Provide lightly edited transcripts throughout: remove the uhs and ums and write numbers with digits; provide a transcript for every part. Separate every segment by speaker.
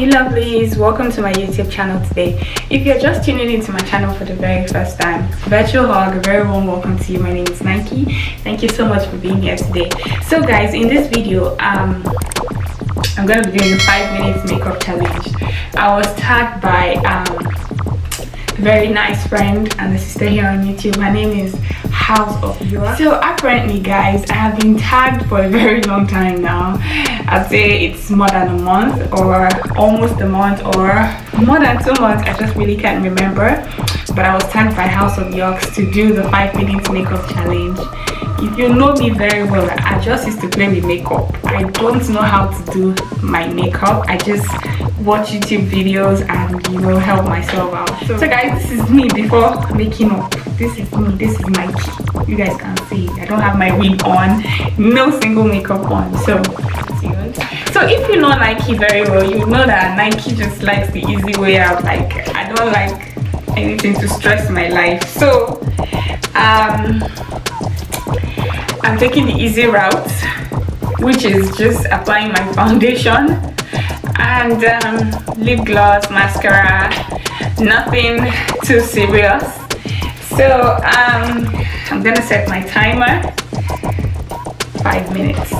Speaker 1: Hey lovelies, welcome to my YouTube channel today. If you're just tuning into my channel for the very first time, virtual hug, a very warm welcome to you. My name is Nike. Thank you so much for being here today. So guys, in this video I'm going to be doing a 5 minutes makeup challenge. I was tagged by a very nice friend and a sister here on YouTube. Her name is House of Yours. So apparently guys, I have been tagged for a very long time now. I'd say it's more than a month or almost a month or more than 2 months. I just really can't remember, but I was tagged by House of Yorks to do the 5 minutes makeup challenge. If you know me very well, I just used to play with makeup. I don't know how to do my makeup. I just watch YouTube videos and help myself out. So guys, this is me before making up. This is me. This is my key. You guys can see I don't have my wig on, no single makeup on. So if you know Nike very well, you know that Nike just likes the easy way out. Like, I don't like anything to stress my life. So I'm taking the easy route, which is just applying my foundation and lip gloss, mascara, nothing too serious. So I'm gonna set my timer 5 minutes.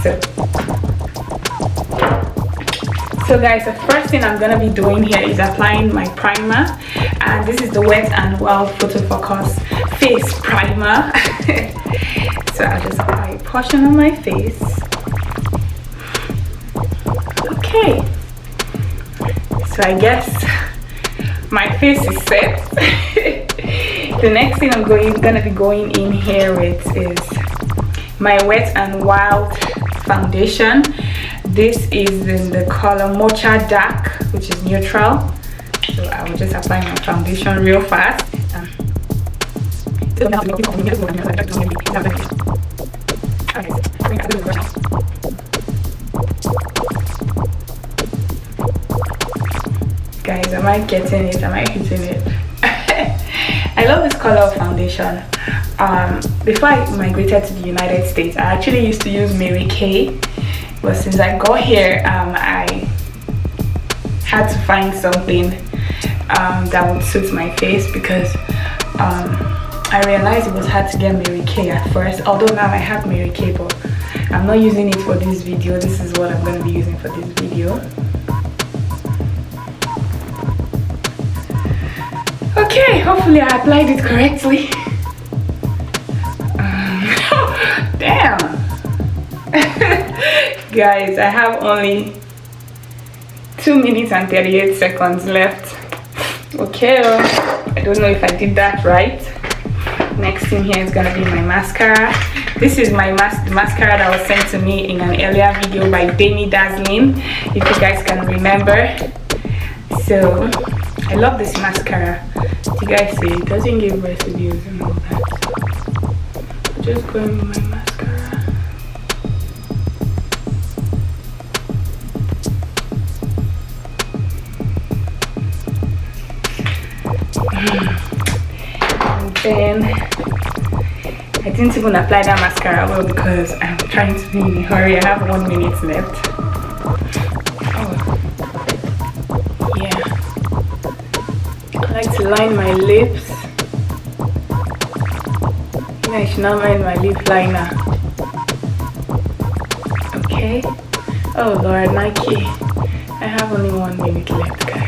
Speaker 1: So guys, the first thing I'm gonna be doing here is applying my primer, and this is the Wet n Wild Photo Focus face primer. So I'll just apply a portion on my face. Okay, so I guess my face is set. The next thing I'm gonna be going in here with is my Wet n Wild foundation. This is in the color Mocha Dark, which is neutral. So I will just apply my foundation real fast. Guys, am I getting it? Am I hitting it? I love this color of foundation. Before I migrated to the United States, I actually used to use Mary Kay. But since I got here, I had to find something that would suit my face, because I realized it was hard to get Mary Kay at first. Although now I have Mary Kay, but I'm not using it for this video. This is what I'm going to be using for this video. Okay, hopefully I applied it correctly. Damn. Guys, I have only 2 minutes and 38 seconds left. Okay, I don't know if I did that right. Next thing here is gonna be my mascara. This is my mascara that was sent to me in an earlier video by Demi Dazzling, if you guys can remember. So I love this mascara. You guys see it doesn't give residues and all that. So just going with my mascara. And then I didn't even apply that mascara well because I'm trying to be in a hurry. I have 1 minute left. Oh, yeah. I like to line my lips. I should not mind my lip liner. Okay. Oh Lord, Nike. I have only 1 minute left, guys.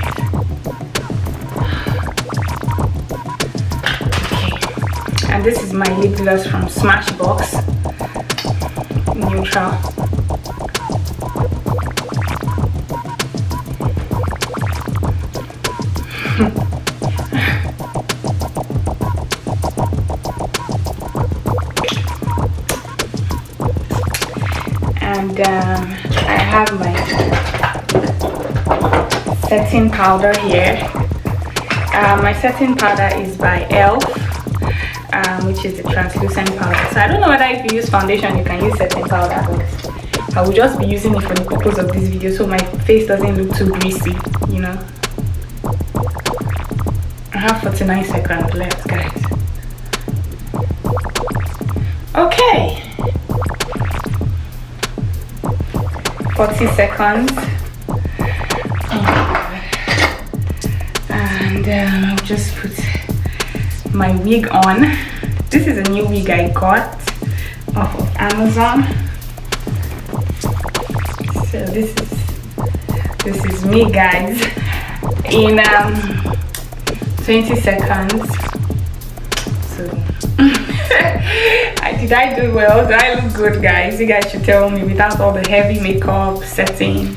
Speaker 1: And this is my lip gloss from Smashbox, neutral. And I have my setting powder here. My setting powder is by ELF. Which is the translucent powder. So I don't know whether if you use foundation you can use setting powder, but I will just be using it for the purpose of this video so my face doesn't look too greasy, I have 49 seconds left, guys. Okay, 40 seconds. Oh, and I'll just put my wig on. This is a new wig I got off of Amazon. So this is me, guys, in 20 seconds. So did I do well? Do I look good, guys? You guys should tell me. Without all the heavy makeup setting,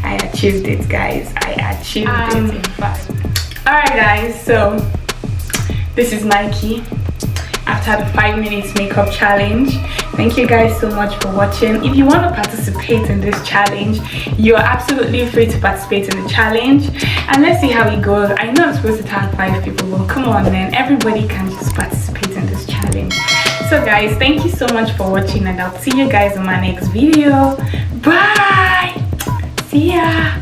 Speaker 1: I achieved it, guys. I achieved it, in fact. Alright, guys, so this is Nike after the 5 minutes makeup challenge. Thank you guys so much for watching. If you want to participate in this challenge, you're absolutely free to participate in the challenge, and let's see how it goes. I know I'm supposed to tag 5 people, but come on, man, everybody can just participate in this challenge. So guys, thank you so much for watching, and I'll see you guys in my next video. Bye. See ya.